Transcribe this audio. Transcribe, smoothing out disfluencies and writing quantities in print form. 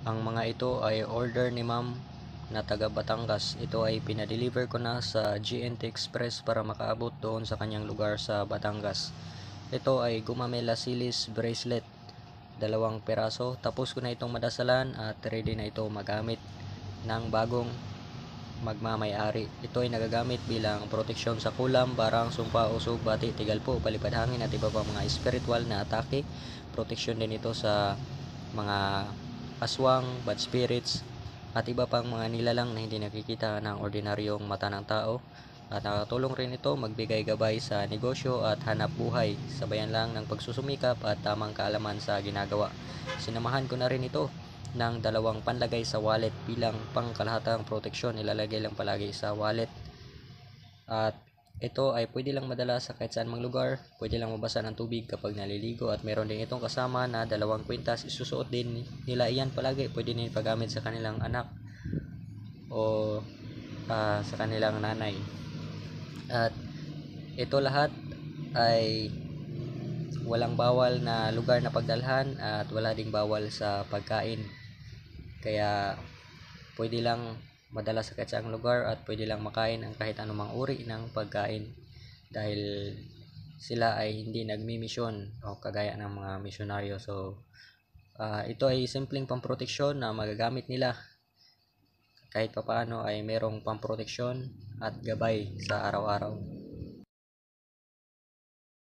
Ang mga ito ay order ni ma'am na taga Batangas. Ito ay pinadeliver ko na sa GNT Express para makaabot doon sa kanyang lugar sa Batangas. Ito ay Gumamela Silis bracelet, 2 peraso. Tapos ko na itong madasalan at ready na ito magamit ng bagong magmamay-ari. Ito ay nagagamit bilang proteksyon sa kulam, barang, sumpa, usog, bati, tigalpo, palipad hangin at iba pa mga spiritual na atake. Proteksyon din ito sa mga aswang, bad spirits at iba pang mga nilalang na hindi nakikita ng ordinaryong mata ng tao. At nakatulong rin ito magbigay gabay sa negosyo at hanap buhay, sabayan lang ng pagsusumikap at tamang kaalaman sa ginagawa. Sinamahan ko na rin ito ng 2 panlagay sa wallet bilang pangkalahatang proteksyon. Ilalagay lang palagi sa wallet. At ito ay pwede lang madala sa kahit saan mang lugar, pwede lang mabasa ng tubig kapag naliligo, at meron din itong kasama na 2 kwintas. Isusuot din nila iyan palagi, pwede din ipagamit sa kanilang anak o sa kanilang nanay. At ito lahat ay walang bawal na lugar na pagdalhan at wala ding bawal sa pagkain. Kaya pwede lang madala sa kahit saang lugar at pwede lang makain ang kahit anumang uri ng pagkain, dahil sila ay hindi nagmimisyon o kagaya ng mga misyonaryo. So ito ay simpleng pamproteksyon na magagamit nila kahit papaano, ay merong pamproteksyon at gabay sa araw-araw.